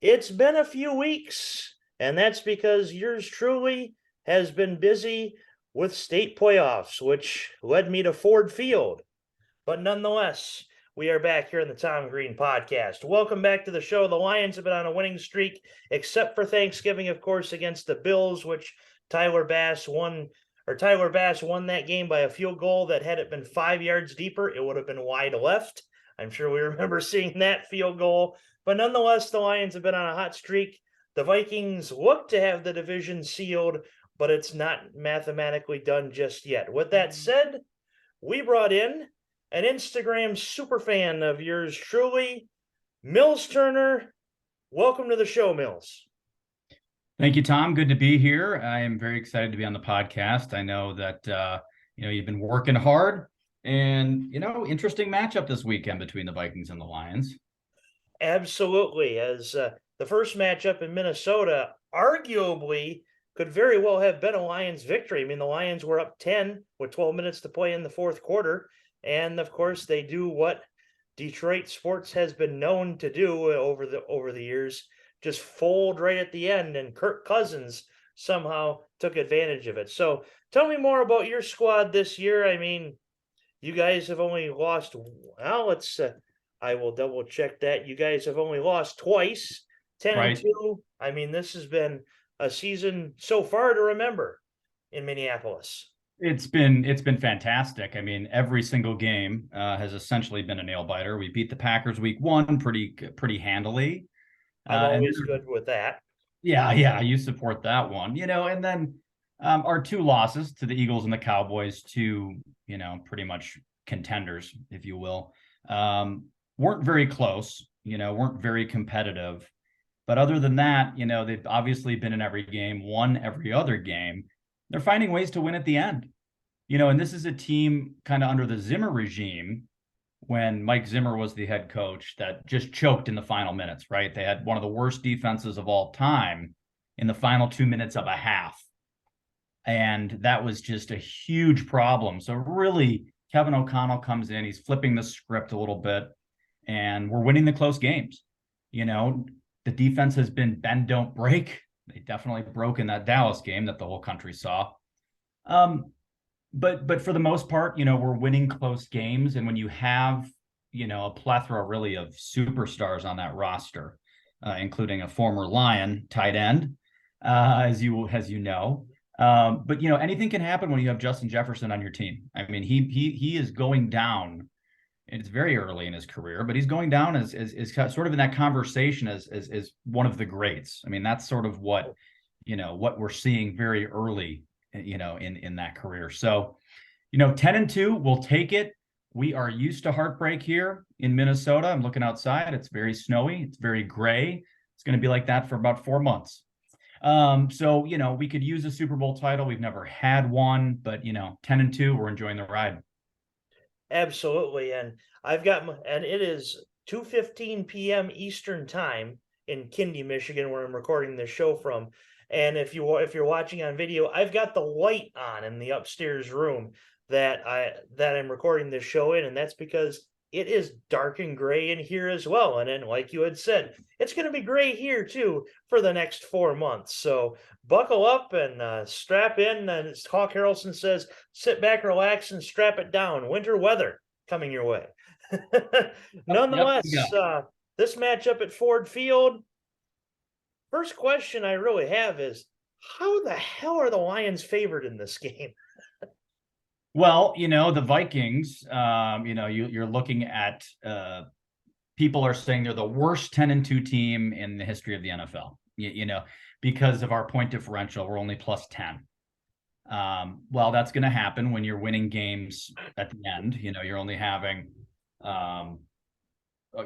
It's been a few weeks, and that's because yours truly has been busy with state playoffs, which led me to Ford Field. But nonetheless, we are back here in the Tom Green podcast. Welcome back to the show. The Lions have been on a winning streak, except for Thanksgiving, of course, against the Bills, which Tyler Bass won that game by a field goal that had it been 5 yards deeper, it would have been wide left. I'm sure we remember seeing that field goal. But nonetheless, the Lions have been on a hot streak. The Vikings look to have the division sealed, but it's not mathematically done just yet. With that said, we brought in an Instagram super fan of yours truly, Mills Turner. Welcome to the show, Mills. Thank you, Tom. Good to be here. I am very excited to be on the podcast. I know that you've been working hard, and interesting matchup this weekend between the Vikings and the Lions. Absolutely, as the first matchup in Minnesota arguably could very well have been a Lions victory. I mean, the Lions were up 10 with 12 minutes to play in the fourth quarter. And of course, they do what Detroit sports has been known to do over the years, just fold right at the end, and Kirk Cousins somehow took advantage of it. So tell me more about your squad this year. I mean, you guys have only lost, I will double check that. You guys have only lost twice, 10-2. I mean, this has been a season so far to remember in Minneapolis. It's been fantastic. I mean, every single game has essentially been a nail biter. We beat the Packers week 1 pretty handily. I'm always good with that. Yeah, you support that one. And then our 2 losses to the Eagles and the Cowboys, 2, pretty much contenders, if you will, weren't very close, weren't very competitive. But other than that, they've obviously been in every game, won every other game. They're finding ways to win at the end. And this is a team kind of under the Zimmer regime, when Mike Zimmer was the head coach, that just choked in the final minutes, right? They had one of the worst defenses of all time in the final 2 minutes of a half. And that was just a huge problem. So really, Kevin O'Connell comes in, he's flipping the script a little bit, and we're winning the close games. The defense has been bend, don't break. They definitely broke in that Dallas game that the whole country saw. But for the most part, we're winning close games. And when you have, a plethora really of superstars on that roster, including a former Lion tight end, as you know. But anything can happen when you have Justin Jefferson on your team. I mean, he is going down. It's very early in his career, but he's going down as sort of in that conversation as one of the greats. I mean, that's sort of what we're seeing very early, in that career. So, 10-2, we'll take it. We are used to heartbreak here in Minnesota. I'm looking outside. It's very snowy. It's very gray. It's going to be like that for about 4 months. So, we could use a Super Bowl title. We've never had one, but 10-2, we're enjoying the ride. Absolutely. And it is 2:15 p.m. Eastern time in Kindy, Michigan, where I'm recording this show from. And if you're watching on video, I've got the light on in the upstairs room that I'm recording this show in, and that's because it is dark and gray in here as well. And then, like you had said, it's going to be gray here too for the next 4 months. So buckle up and strap in. And as Hawk Harrelson says, sit back, relax, and strap it down. Winter weather coming your way. Nonetheless, this matchup at Ford Field, first question I really have is, how the hell are the Lions favored in this game? Well, the Vikings, you're looking at people are saying they're the worst 10-2 team in the history of the NFL, because of our point differential. We're only plus 10. Well, that's going to happen when you're winning games at the end. You're only having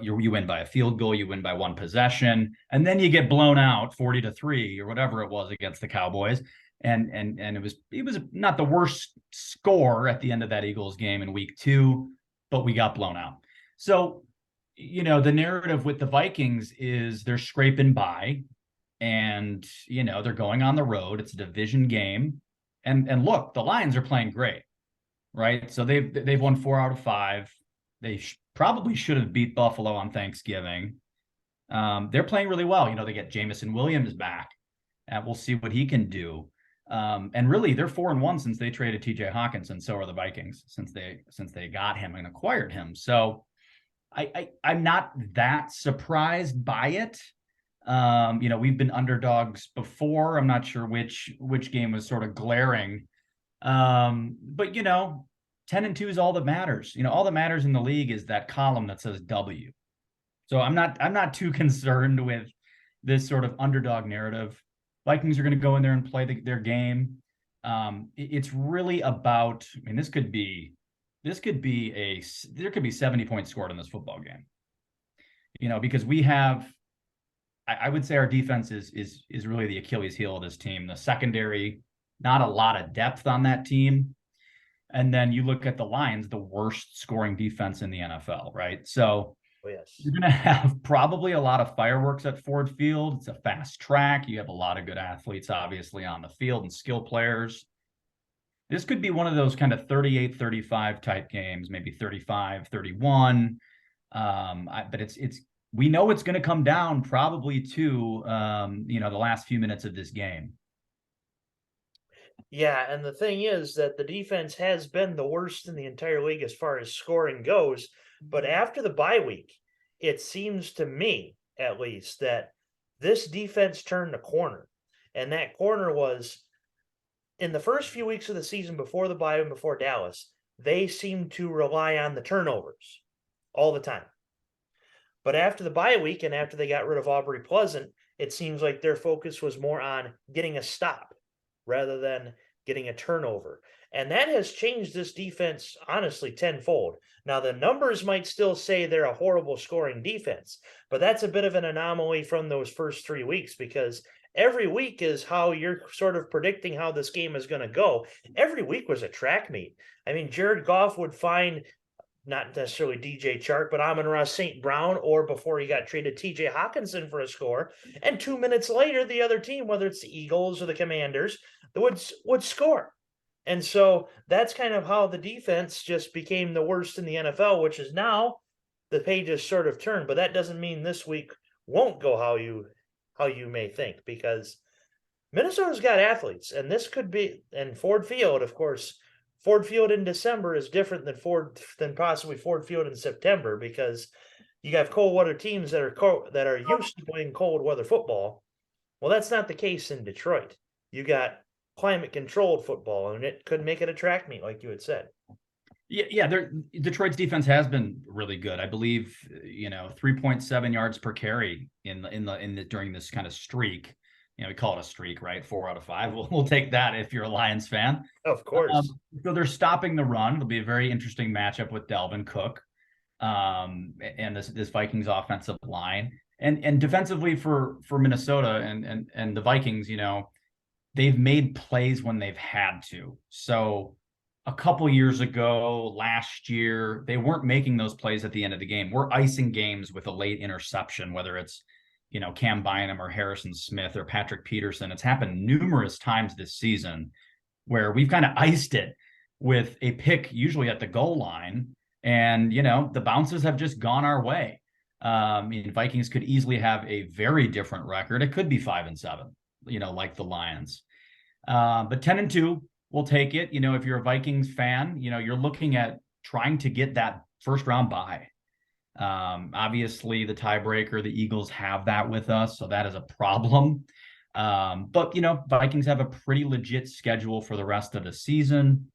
you win by a field goal, you win by 1 possession, and then you get blown out 40-3 or whatever it was against the Cowboys. And it was not the worst score at the end of that Eagles game in week 2, but we got blown out. So, the narrative with the Vikings is they're scraping by, and they're going on the road. It's a division game, and look, the Lions are playing great, right? So they've won 4 out of 5. They probably should have beat Buffalo on Thanksgiving. They're playing really well. They get Jamison Williams back, and we'll see what he can do. And really, they're 4-1 since they traded TJ Hawkinson. So are the Vikings since they got him and acquired him. So I'm not that surprised by it. We've been underdogs before. I'm not sure which game was sort of glaring. But 10-2 is all that matters. All that matters in the league is that column that says W. So I'm not too concerned with this sort of underdog narrative. Vikings are going to go in there and play their game. It's really about, I mean, there could be 70 points scored in this football game. Because we have, I would say our defense is really the Achilles heel of this team. The secondary, not a lot of depth on that team. And then you look at the Lions, the worst scoring defense in the NFL, right? So yes, you're going to have probably a lot of fireworks at Ford Field. It's a fast track. You have a lot of good athletes, obviously, on the field and skill players. This could be one of those kind of 38-35 type games, maybe 35-31. But we know it's going to come down probably to, the last few minutes of this game. Yeah, and the thing is that the defense has been the worst in the entire league as far as scoring goes. But after the bye week, it seems to me, at least, that this defense turned a corner. And that corner was in the first few weeks of the season before the bye and before Dallas, they seemed to rely on the turnovers all the time. But after the bye week and after they got rid of Aubrey Pleasant, it seems like their focus was more on getting a stop rather than getting a turnover. And that has changed this defense, honestly, tenfold. Now, the numbers might still say they're a horrible scoring defense, but that's a bit of an anomaly from those first 3 weeks because every week is how you're sort of predicting how this game is going to go. Every week was a track meet. I mean, Jared Goff would find not necessarily DJ Chark, but Amon-Ra St. Brown, or before he got traded, TJ Hawkinson for a score. And 2 minutes later, the other team, whether it's the Eagles or the Commanders, would score. And so that's kind of how the defense just became the worst in the NFL, which is now the pages sort of turned. But that doesn't mean this week won't go how you may think, because Minnesota's got athletes, and this could be, and Ford Field, of course, Ford Field in December is different than possibly Ford Field in September, because you have cold weather teams that are used to playing cold weather football. Well, that's not the case in Detroit. You got climate controlled football, and it could make it a track meet, like you had said. Yeah. Detroit's defense has been really good. I believe 3.7 yards per carry during this kind of streak. We call it a streak, right? 4 out of 5. We'll take that if you're a Lions fan. Of course. So they're stopping the run. It'll be a very interesting matchup with Dalvin Cook and this Vikings offensive line. And defensively for Minnesota and the Vikings, they've made plays when they've had to. So a couple years ago, last year, they weren't making those plays at the end of the game. We're icing games with a late interception, whether it's Cam Bynum or Harrison Smith or Patrick Peterson. It's happened numerous times this season where we've kind of iced it with a pick, usually at the goal line. And, the bounces have just gone our way. Vikings could easily have a very different record. It could be 5-7, like the Lions. But 10-2, we'll take it. If you're a Vikings fan, you're looking at trying to get that first round bye. Obviously the tiebreaker, the Eagles have that with us, so that is a problem. But Vikings have a pretty legit schedule for the rest of the season.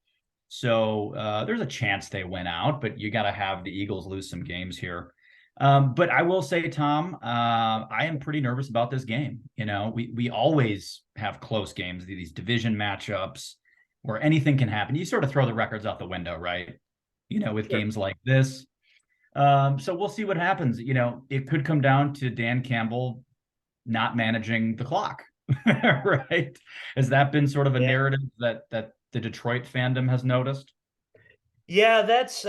So there's a chance they win out, but you got to have the Eagles lose some games here. But I will say, Tom, I am pretty nervous about this game. We always have close games, these division matchups where anything can happen. You sort of throw the records out the window, right? With Sure. games like this. So we'll see what happens. It could come down to Dan Campbell not managing the clock, right? Has that been sort of a narrative that the Detroit fandom has noticed? Yeah, that's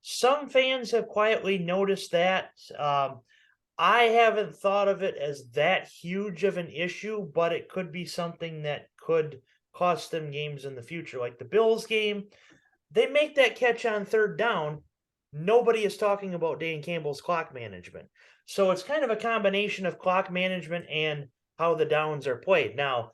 some fans have quietly noticed that. I haven't thought of it as that huge of an issue, but it could be something that could cost them games in the future. Like the Bills game, they make that catch on third down, nobody is talking about Dan Campbell's clock management. So it's kind of a combination of clock management and how the downs are played. Now,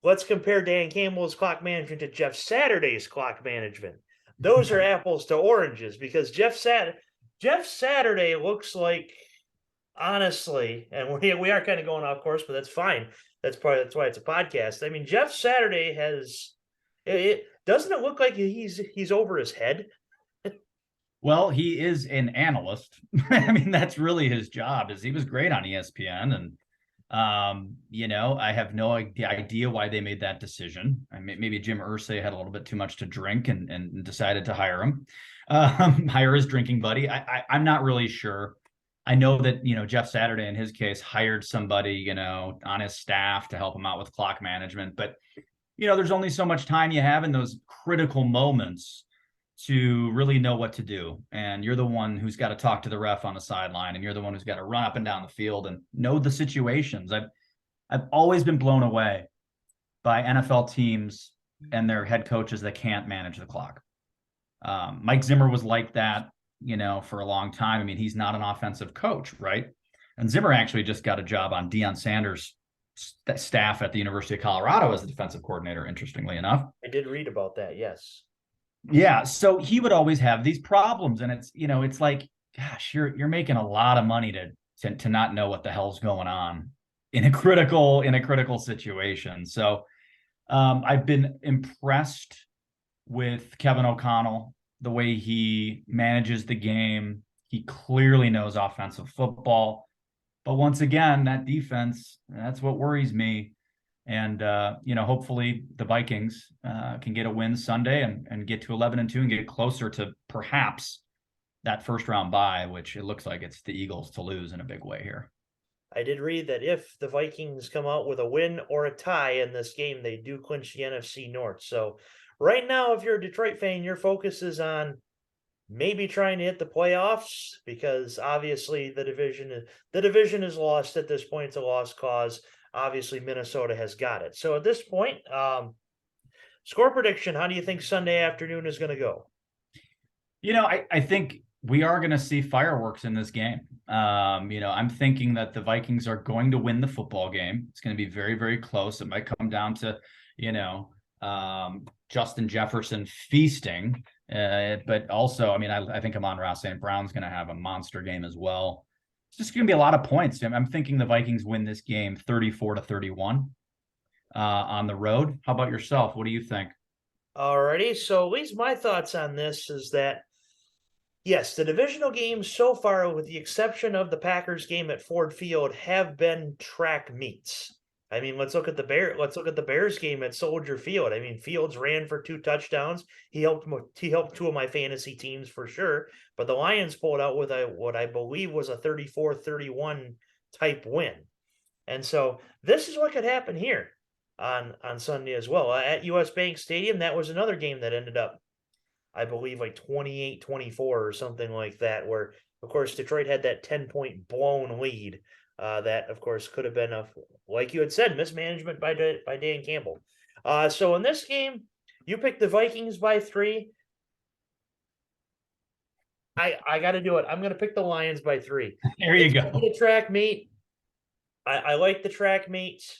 let's compare Dan Campbell's clock management to Jeff Saturday's clock management. Those are apples to oranges because Jeff Saturday looks like, honestly, and we are kind of going off course, but that's fine. That's why it's a podcast. I mean, Jeff Saturday has it doesn't it look like he's over his head? Well, he is an analyst. I mean, that's really his job. Is he was great on ESPN, and I have no idea why they made that decision. I mean, maybe Jim Irsay had a little bit too much to drink and decided to hire him, hire his drinking buddy. I'm not really sure. I know that, Jeff Saturday in his case hired somebody, on his staff to help him out with clock management. But, there's only so much time you have in those critical moments to really know what to do. And you're the one who's got to talk to the ref on the sideline, and you're the one who's got to run up and down the field and know the situations. I've always been blown away by NFL teams and their head coaches that can't manage the clock. Mike Zimmer was like that, for a long time. I mean, he's not an offensive coach, right? And Zimmer actually just got a job on Deion Sanders' staff at the University of Colorado as the defensive coordinator, interestingly enough. I did read about that, yes. Yeah, so he would always have these problems, and it's like, gosh, you're making a lot of money to not know what the hell's going on in a critical situation. So I've been impressed with Kevin O'Connell, the way he manages the game. He clearly knows offensive football, but once again, that defense, that's what worries me. And, hopefully the Vikings can get a win Sunday and get to 11-2 and get closer to perhaps that first round bye, which it looks like it's the Eagles to lose in a big way here. I did read that if the Vikings come out with a win or a tie in this game, they do clinch the NFC North. So right now, if you're a Detroit fan, your focus is on maybe trying to hit the playoffs, because obviously the division is lost at this point. It's a lost cause. Obviously, Minnesota has got it. So at this point, score prediction, how do you think Sunday afternoon is going to go? I think we are going to see fireworks in this game. I'm thinking that the Vikings are going to win the football game. It's going to be very, very close. It might come down to, Justin Jefferson feasting. But also, I think Amon-Ra St. Brown's going to have a monster game as well. It's just going to be a lot of points. I'm thinking the Vikings win this game 34-31 on the road. How about yourself? What do you think? Alrighty, so at least my thoughts on this is that, yes, the divisional games so far, with the exception of the Packers game at Ford Field, have been track meets. I mean, let's look at the Bears game at Soldier Field. I mean, Fields ran for 2 touchdowns. He helped 2 of my fantasy teams for sure. But the Lions pulled out with what I believe was a 34-31 type win. And so this is what could happen here on Sunday as well. At US Bank Stadium, that was another game that ended up, I believe, like 28-24 or something like that, where, of course, Detroit had that 10-point blown lead. That, of course, could have been, like you had said, mismanagement by Dan Campbell. So in this game, you picked the Vikings by 3. I got to do it. I'm going to pick the Lions by 3. There you go. The track meet. I like the track meets.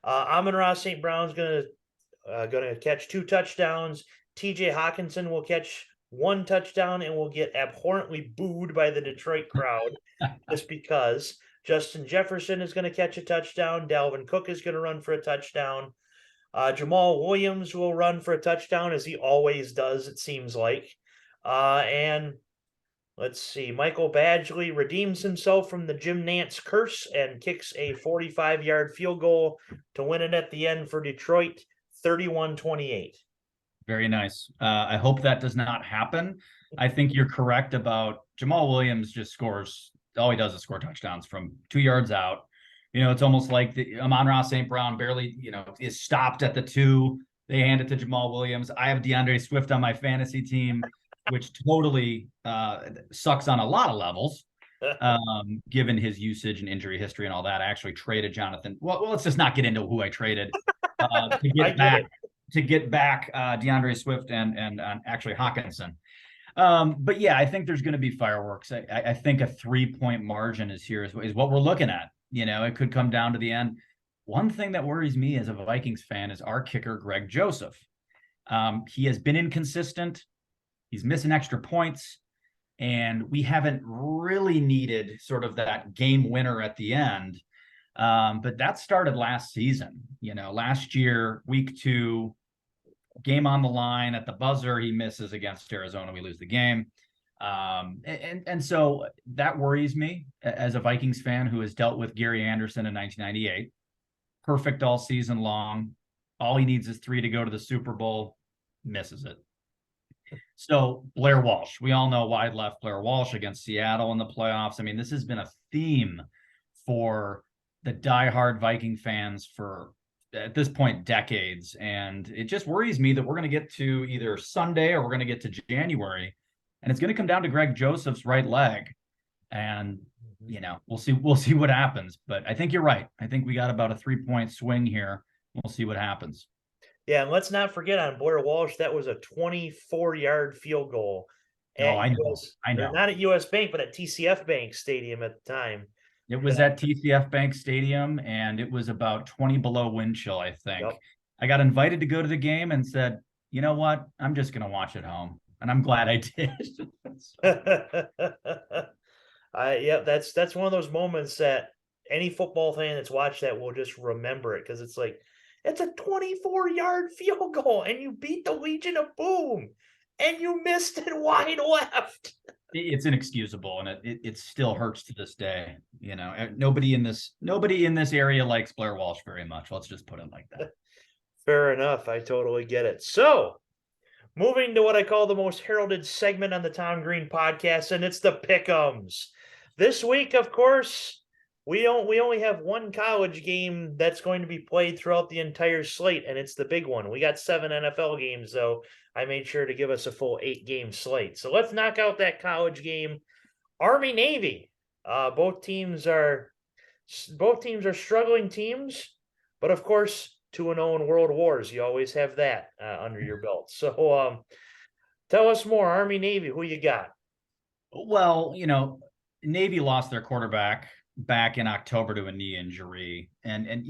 Amon-Ra St. Brown's going to catch 2 touchdowns. TJ Hawkinson will catch 1 touchdown and will get abhorrently booed by the Detroit crowd just because. Justin Jefferson is going to catch a touchdown. Dalvin Cook is going to run for a touchdown. Jamal Williams will run for a touchdown, as he always does, it seems like. And let's see, Michael Badgley redeems himself from the Jim Nantz curse and kicks a 45-yard field goal to win it at the end for Detroit, 31-28. Very nice. I hope that does not happen. I think you're correct about Jamal Williams just scores. All he does is score touchdowns from 2 yards out. It's almost like the Amon-Ra St. Brown barely, is stopped at the 2. They hand it to Jamal Williams. I have DeAndre Swift on my fantasy team, which totally sucks on a lot of levels, given his usage and injury history and all that. I actually traded Jonathan. Well, let's just not get into who I traded to get back DeAndre Swift and actually Hawkinson. But yeah, I think there's going to be fireworks. I think a 3-point margin is what we're looking at. It could come down to the end. One thing that worries me as a Vikings fan is our kicker, Greg Joseph. He has been inconsistent. He's missing extra points, and we haven't really needed sort of that game winner at the end. But that started last season. Last year, week 2, game on the line at the buzzer, he misses against Arizona. We lose the game. And so that worries me as a Vikings fan who has dealt with Gary Anderson in 1998. Perfect all season long. All he needs is 3 to go to the Super Bowl, misses it. So Blair Walsh, we all know why left Blair Walsh against Seattle in the playoffs. I mean, this has been a theme for the diehard Viking fans for, at this point, decades. And it just worries me that we're going to get to either Sunday or we're going to get to January, and it's going to come down to Greg Joseph's right leg. And, we'll see what happens. But I think you're right. I think we got about a 3-point swing here. We'll see what happens. Yeah, and let's not forget on Blair Walsh, that was a 24-yard field goal. I know. Or not at US Bank, but at TCF Bank Stadium at the time. It was at TCF Bank Stadium, and it was about 20 below wind chill, I think. Yep. I got invited to go to the game and said, you know what? I'm just going to watch at home. And I'm glad I did. Yeah, that's one of those moments that any football fan that's watched that will just remember it, because it's like, it's a 24-yard field goal, and you beat the Legion of Boom, and you missed it wide left. It's inexcusable, and it still hurts to this day. Nobody in this area likes Blair Walsh very much. Let's just put it like that. Fair enough. I totally get it. So, moving to what I call the most heralded segment on the Tom Green podcast, and it's the Pick'ems. This week, of course, we only have one college game that's going to be played throughout the entire slate, and it's the big one. We got 7 NFL games, so I made sure to give us a full 8-game slate. So let's knock out that college game. Army-Navy. Both teams are struggling teams, but of course, 2-0 in World Wars. You always have that under your belt. So tell us more. Army-Navy, who you got? Well, Navy lost their quarterback back in October to a knee injury. And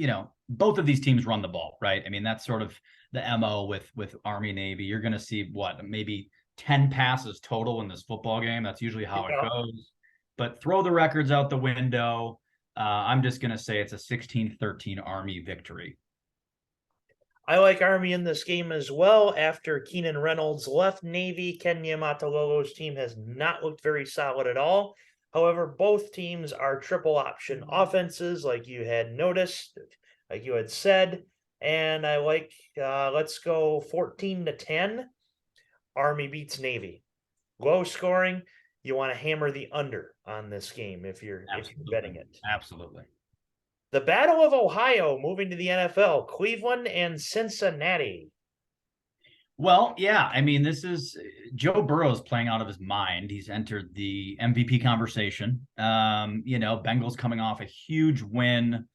both of these teams run the ball, right? I mean, that's sort of the MO with Army Navy. You're going to see maybe 10 passes total in this football game. That's usually how it goes. But throw the records out the window. I'm just going to say it's a 16-13 Army victory. I like Army in this game as well. After Keenan Reynolds left Navy, Ken Niumatalolo's team has not looked very solid at all. However, both teams are triple option offenses, like you had noticed, like you had said. And I like, let's go 14-10. Army beats Navy. Low scoring. You want to hammer the under on this game if you're betting it. Absolutely. The Battle of Ohio moving to the NFL, Cleveland and Cincinnati. Well, yeah, I mean, this is Joe Burrow's playing out of his mind. He's entered the MVP conversation. Bengals coming off a huge win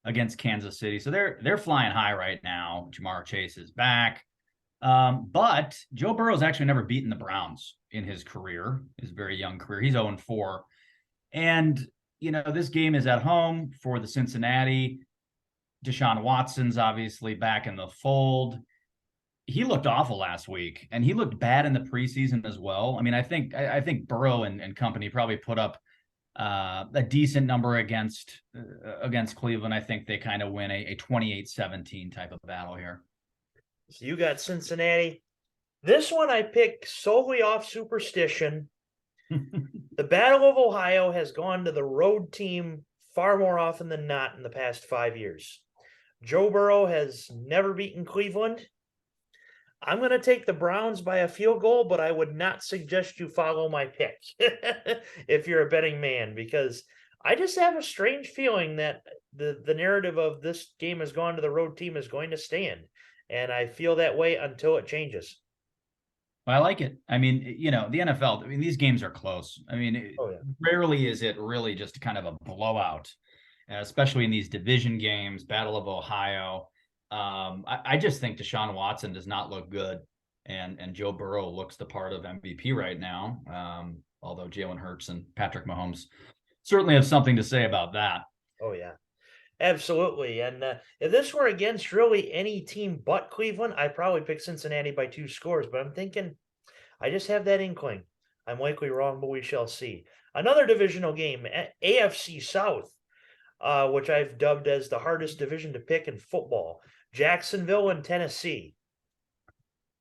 against Kansas City. So they're flying high right now. Jamar Chase is back. But Joe Burrow's actually never beaten the Browns in his career, his very young career. He's 0-4. And, this game is at home for the Cincinnati. Deshaun Watson's obviously back in the fold. He looked awful last week, and he looked bad in the preseason as well. I mean, I think Burrow and company probably put up a decent number against Cleveland. I think they kind of win a 28-17 type of battle here. So you got Cincinnati. This one I picked solely off superstition. The Battle of Ohio has gone to the road team far more often than not in the past 5 years. Joe Burrow has never beaten Cleveland. I'm going to take the Browns by a field goal, but I would not suggest you follow my pick if you're a betting man, because I just have a strange feeling that the narrative of this game has gone to the road team is going to stand. And I feel that way until it changes. Well, I like it. I mean, the NFL, I mean, these games are close. I mean, Rarely is it really just kind of a blowout, especially in these division games, Battle of Ohio. I just think Deshaun Watson does not look good. and Joe Burrow looks the part of MVP right now. Although Jalen Hurts and Patrick Mahomes certainly have something to say about that. Oh yeah, absolutely. And if this were against really any team but Cleveland, I'd probably pick Cincinnati by 2 scores. But I'm thinking, I just have that inkling. I'm likely wrong, but we shall see. Another divisional game, AFC South, which I've dubbed as the hardest division to pick in football. Jacksonville and Tennessee.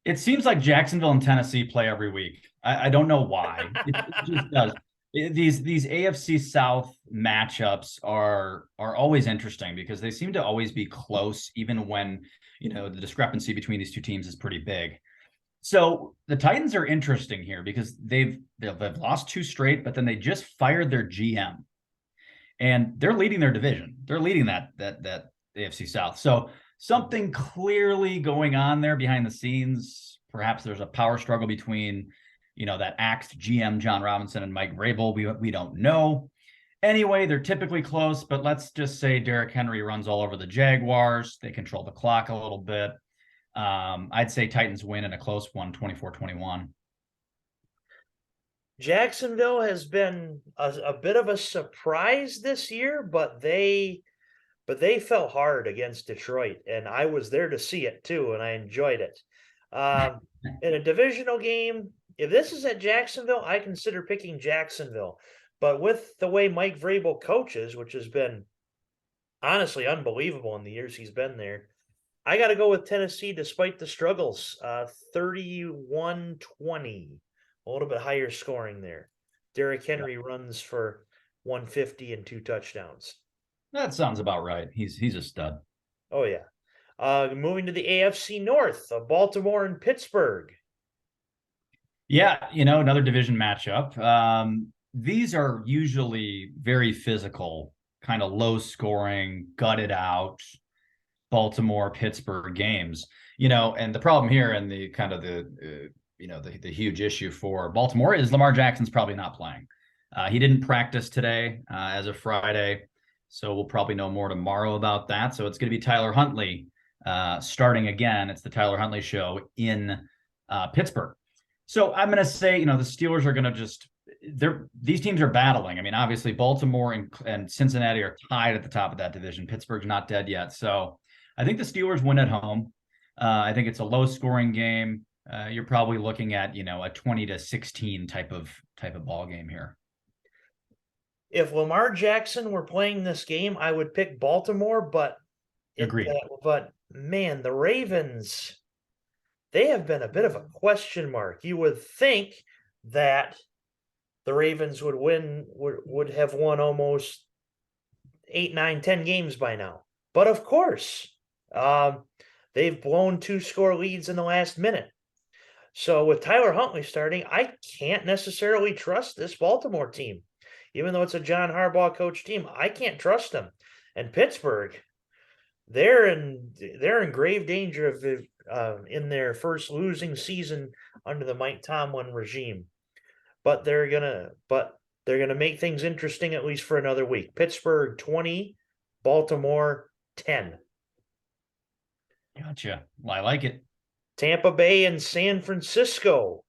It seems like Jacksonville and Tennessee play every week. I don't know why. It just does. These AFC South matchups are always interesting because they seem to always be close, even when the discrepancy between these two teams is pretty big. So the Titans are interesting here because they've lost 2 straight, but then they just fired their GM, and they're leading their division. They're leading that AFC South. So something clearly going on there behind the scenes. Perhaps there's a power struggle between, that axed GM John Robinson and Mike Vrabel. We don't know. Anyway, they're typically close, but let's just say Derrick Henry runs all over the Jaguars. They control the clock a little bit. I'd say Titans win in a close one, 24-21. Jacksonville has been a bit of a surprise this year, but they fell hard against Detroit, and I was there to see it too, and I enjoyed it. In a divisional game, if this is at Jacksonville, I consider picking Jacksonville. But with the way Mike Vrabel coaches, which has been honestly unbelievable in the years he's been there, I got to go with Tennessee despite the struggles. 31-20, a little bit higher scoring there. Derrick Henry runs for 150 and 2 touchdowns. That sounds about right. He's a stud. Oh yeah. Moving to the AFC North, Baltimore and Pittsburgh. Yeah, another division matchup. These are usually very physical, kind of low scoring, gutted out Baltimore Pittsburgh games. And the problem here and the kind of the huge issue for Baltimore is Lamar Jackson's probably not playing. He didn't practice today as of Friday. So we'll probably know more tomorrow about that. So it's going to be Tyler Huntley starting again. It's the Tyler Huntley show in Pittsburgh. So I'm going to say, the Steelers are going to these teams are battling. I mean, obviously Baltimore and Cincinnati are tied at the top of that division. Pittsburgh's not dead yet. So I think the Steelers win at home. I think it's a low scoring game. You're probably looking at, a 20-16 type of ball game here. If Lamar Jackson were playing this game, I would pick Baltimore, but Agreed. But man, the Ravens, they have been a bit of a question mark. You would think that the Ravens would have won almost 8, 9, 10 games by now. But of course, they've blown 2-score leads in the last minute. So with Tyler Huntley starting, I can't necessarily trust this Baltimore team. Even though it's a John Harbaugh coach team, I can't trust them. And Pittsburgh, they're in grave danger of in their first losing season under the Mike Tomlin regime. But they're gonna make things interesting at least for another week. Pittsburgh 20, Baltimore 10. Gotcha. Well, I like it. Tampa Bay and San Francisco.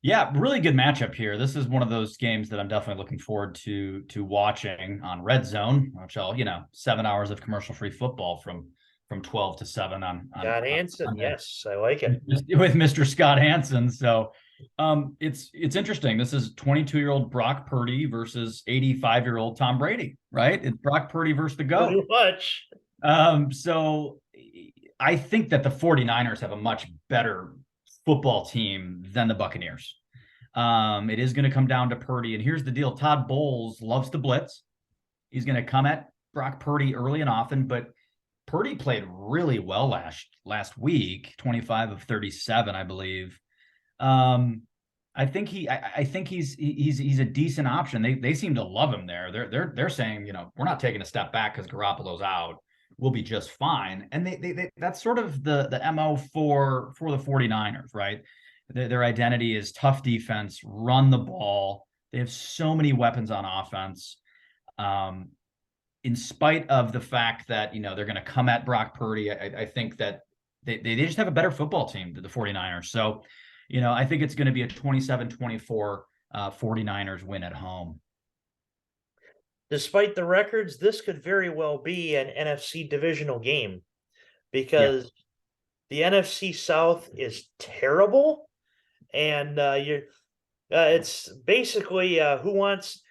Yeah, really good matchup here. This is one of those games that I'm definitely looking forward to watching on Red Zone, which I'll, 7 hours of commercial-free football from 12 to 7 on Scott Hanson. Yes, I like it. With Mr. Scott Hanson. So it's interesting. This is 22-year-old Brock Purdy versus 85-year-old Tom Brady, right? It's Brock Purdy versus the GOAT. Pretty much. So I think that the 49ers have a much better football team than the Buccaneers. It is going to come down to Purdy. And here's the deal. Todd Bowles loves to blitz. He's going to come at Brock Purdy early and often, but Purdy played really well last week, 25 of 37, I believe. I think he's a decent option. They seem to love him there. They're saying, we're not taking a step back because Garoppolo's out. We'll be just fine. And they that's sort of the MO for the 49ers, right? Their identity is tough defense, run the ball. They have so many weapons on offense. In spite of the fact that, they're going to come at Brock Purdy, I think that they just have a better football team than the 49ers. So, I think it's going to be a 27-24 49ers win at home. Despite the records, this could very well be an NFC divisional game Yeah. because the NFC South is terrible, and it's basically who wants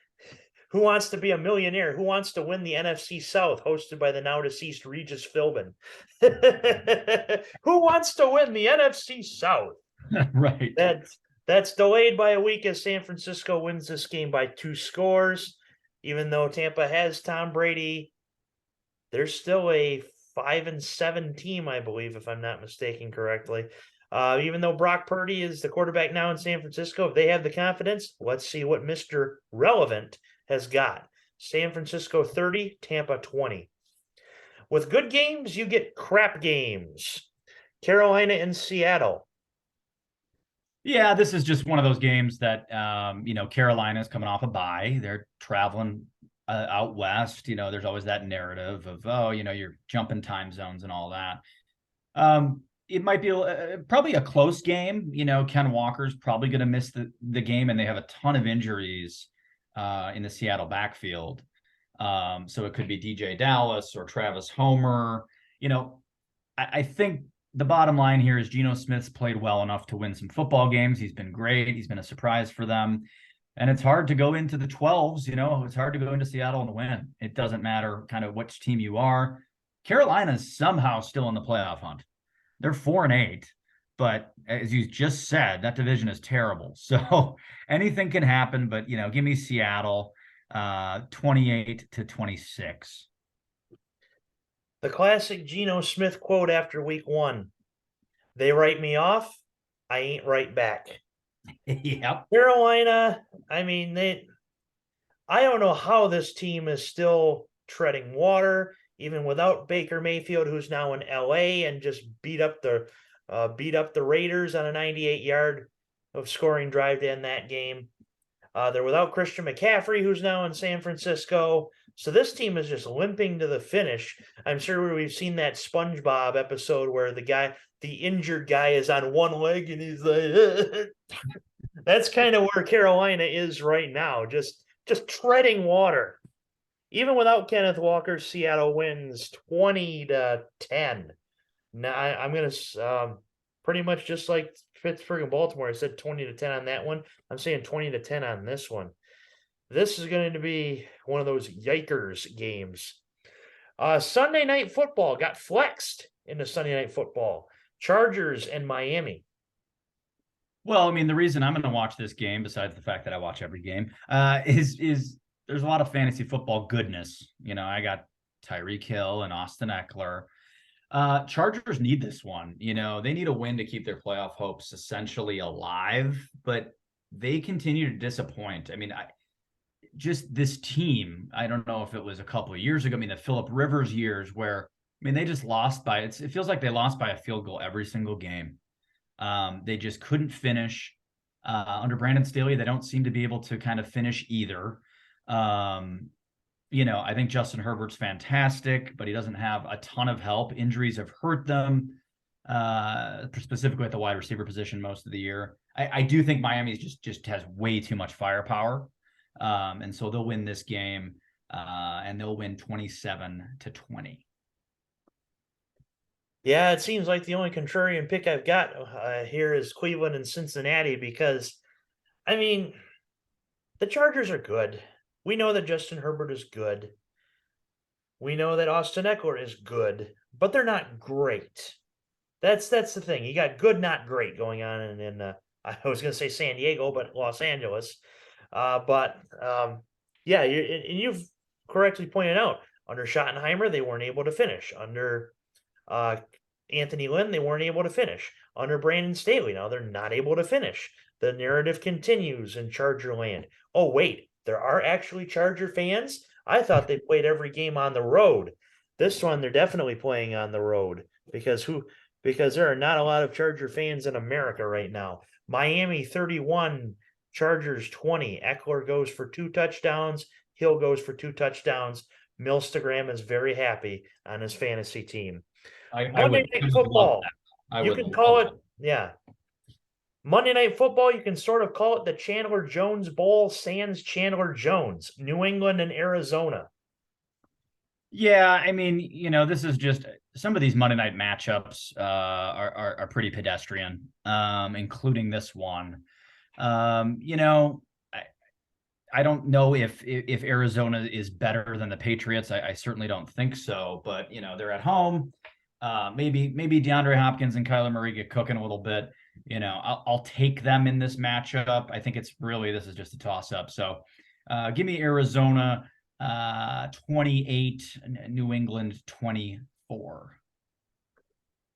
to be a millionaire? Who wants to win the NFC South, hosted by the now deceased Regis Philbin? Who wants to win the NFC South? Right. That's delayed by a week as San Francisco wins this game by 2 scores. Even though Tampa has Tom Brady, there's still a 5-7 team, I believe, if I'm not mistaken correctly. Even though Brock Purdy is the quarterback now in San Francisco, if they have the confidence, let's see what Mr. Relevant has got. San Francisco 30, Tampa 20. With good games, you get crap games. Carolina and Seattle. Yeah, this is just one of those games that Carolina's coming off a bye. They're traveling out west. There's always that narrative of you're jumping time zones and all that. It might be probably a close game. Ken Walker's probably going to miss the game, and they have a ton of injuries in the Seattle backfield. So it could be DJ Dallas or Travis Homer. I think the bottom line here is Geno Smith's played well enough to win some football games. He's been great. He's been a surprise for them. And it's hard to go into the 12s, it's hard to go into Seattle and win. It doesn't matter kind of which team you are. Carolina's somehow still in the playoff hunt. They're 4-8, but as you just said, that division is terrible. So anything can happen, but give me Seattle 28-26. The classic Geno Smith quote after week 1. They write me off, I ain't right back. Yep. Carolina, I don't know how this team is still treading water, even without Baker Mayfield, who's now in LA and just beat up the Raiders on a 98-yard of scoring drive to end that game. They're without Christian McCaffrey, who's now in San Francisco. So this team is just limping to the finish. I'm sure we've seen that SpongeBob episode where the injured guy is on one leg and he's like, that's kind of where Carolina is right now, just treading water. Even without Kenneth Walker, Seattle wins 20-10. Now I'm going to pretty much just like Pittsburgh and Baltimore. I said 20-10 on that one. I'm saying 20-10 on this one. This is going to be one of those yikers games. Sunday Night Football got flexed into Sunday Night Football. Chargers and Miami. Well, the reason I'm going to watch this game, besides the fact that I watch every game, is there's a lot of fantasy football goodness. I got Tyreek Hill and Austin Eckler. Chargers need this one. They need a win to keep their playoff hopes essentially alive, but they continue to disappoint. Just this team, I don't know if it was a couple of years ago. The Phillip Rivers years where, they just lost by it feels like they lost by a field goal every single game. They just couldn't finish. Under Brandon Staley, they don't seem to be able to kind of finish either. I think Justin Herbert's fantastic, but he doesn't have a ton of help. Injuries have hurt them, specifically at the wide receiver position most of the year. I do think Miami just has way too much firepower. And so they'll win this game, and they'll win 27-20. Yeah, it seems like the only contrarian pick I've got here is Cleveland and Cincinnati because, the Chargers are good. We know that Justin Herbert is good. We know that Austin Eckler is good, but they're not great. That's the thing. You got good, not great going on in I was going to say San Diego, but Los Angeles. Yeah, you've correctly pointed out, under Schottenheimer, they weren't able to finish. Under Anthony Lynn, they weren't able to finish. Under Brandon Staley, now they're not able to finish. The narrative continues in Charger land. Oh, wait, there are actually Charger fans? I thought they played every game on the road. This one, they're definitely playing on the road because there are not a lot of Charger fans in America right now. Miami 31, Chargers 20. Eckler goes for 2 touchdowns. Hill goes for 2 touchdowns. Milstagram is very happy on his fantasy team. I Monday would Night love Football. that. I You would can call love it, yeah. Monday Night Football, you can sort of call it the Chandler Jones Bowl, sans Chandler Jones, New England and Arizona. Yeah, I mean, this is just some of these Monday night matchups are pretty pedestrian, including this one. I, I don't know if Arizona is better than the Patriots. I certainly don't think so, but they're at home. Maybe DeAndre Hopkins and Kyler Murray get cooking a little bit. I'll take them in this matchup. I think this is just a toss up. So give me Arizona 28, New England 24.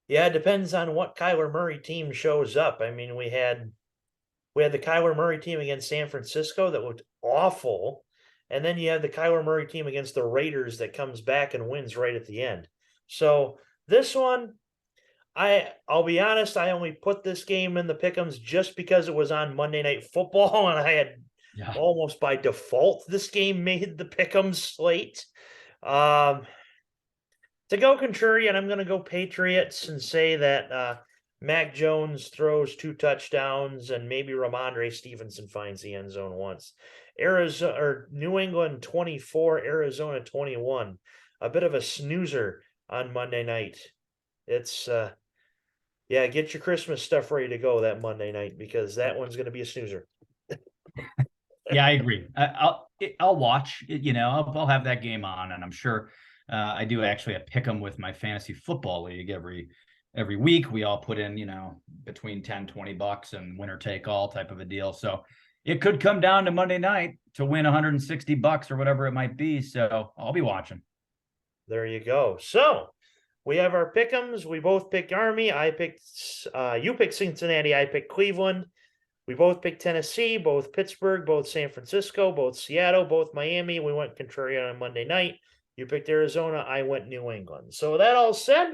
Yeah, it depends on what Kyler Murray team shows up. I mean, we had the Kyler Murray team against San Francisco that looked awful. And then you have the Kyler Murray team against the Raiders that comes back and wins right at the end. So this one, I'll be honest, I only put this game in the pick'ems just because it was on Monday Night Football, and I had Yeah. almost by default this game made the pick'em slate. Um, to go contrarian, I'm going to go Patriots and say that Mac Jones throws 2 touchdowns and maybe Ramondre Stevenson finds the end zone once. Arizona or New England 24, Arizona 21. A bit of a snoozer on Monday night. It's yeah, get your Christmas stuff ready to go that Monday night because that one's going to be a snoozer. Yeah, I agree. I'll watch. I'll have that game on, and I'm sure I do actually pick them with my fantasy football league every week. We all put in between 10-20 bucks and winner take all type of a deal. So it could come down to Monday night to win 160 bucks or whatever it might be. So I'll be watching. There you go. So we have our pick'ems. We both picked Army. You picked Cincinnati. I picked Cleveland. We both picked Tennessee, both Pittsburgh, both San Francisco, both Seattle, both Miami. We went contrarian on Monday night. You picked Arizona. I went New England. So that all said,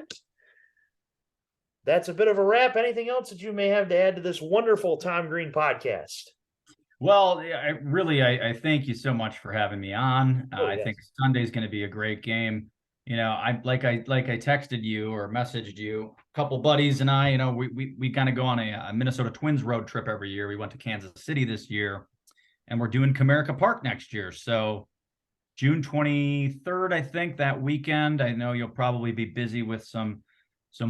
that's a bit of a wrap. Anything else that you may have to add to this wonderful Tom Green podcast? Well, I thank you so much for having me on. Oh, I yes. think Sunday's going to be a great game. I texted you or messaged you, a couple buddies and I, we kind of go on a Minnesota Twins road trip every year. We went to Kansas City this year, and we're doing Comerica Park next year. So June 23rd, I think, that weekend. I know you'll probably be busy with some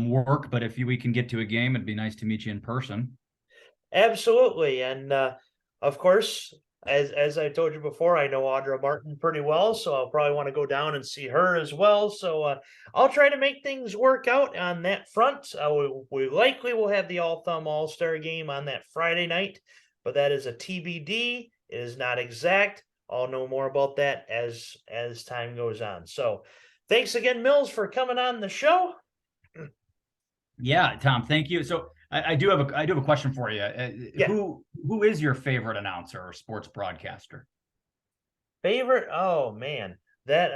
work, but if we can get to a game, it'd be nice to meet you in person. Absolutely. And of course, as I told you before, I know Audra Martin pretty well, so I'll probably want to go down and see her as well. So I'll try to make things work out on that front. We likely will have the All Thumb All Star game on that Friday night, but that is a TBD. It is not exact. I'll know more about that as time goes on. So thanks again, Mills, for coming on the show. Yeah, Tom, thank you. So I do have a question for you. Yeah. Who is your favorite announcer or sports broadcaster? Favorite? Oh man, that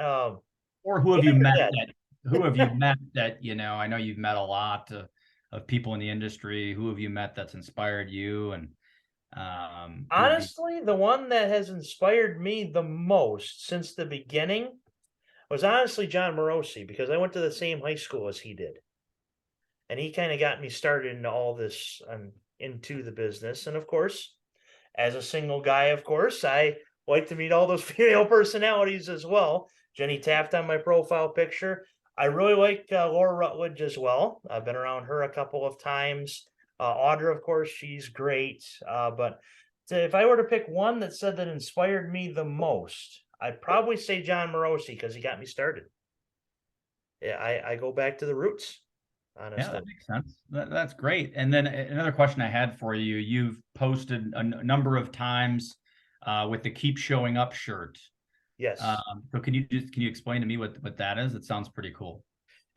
Or who have you good or met bad? that who have you met that, I know you've met a lot of people in the industry. Who have you met that's inspired you, and who would be? Honestly, the one that has inspired me the most since the beginning was honestly John Morosi because I went to the same high school as he did. And he kind of got me started into all this into the business. And of course, as a single guy, of course, I like to meet all those female personalities as well. Jenny Taft on my profile picture. I really like Laura Rutledge as well. I've been around her a couple of times. Audra, of course, she's great. But if I were to pick one that said that inspired me the most, I'd probably say John Morosi because he got me started. Yeah, I go back to the roots, Yeah, honestly. that makes sense. That's great. And then another question I had for you: you've posted a number of times with the "Keep Showing Up" shirt. Yes. So can you explain to me what that is? It sounds pretty cool.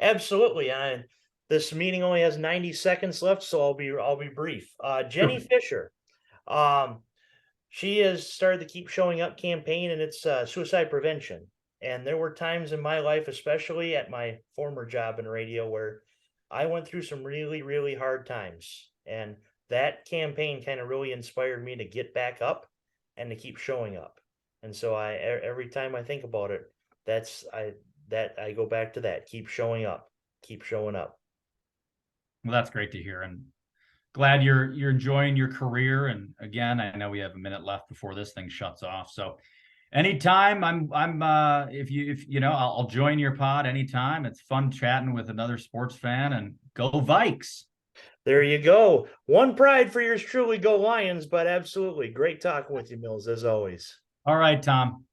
Absolutely. This meeting only has 90 seconds left, so I'll be brief. Jenny Sure. Fisher. Um, she has started the Keep Showing Up campaign, and it's suicide prevention. And there were times in my life, especially at my former job in radio, where I went through some really, really hard times. And that campaign kind of really inspired me to get back up and to keep showing up. And so every time I think about it, that's I go back to that. Keep showing up. Keep showing up. Well, that's great to hear, and glad you're enjoying your career. And again, I know we have a minute left before this thing shuts off. So anytime if you know, I'll join your pod anytime. It's fun chatting with another sports fan, and go Vikes. There you go. One pride for yours truly, go Lions, but absolutely great talking with you, Mills, as always. All right, Tom.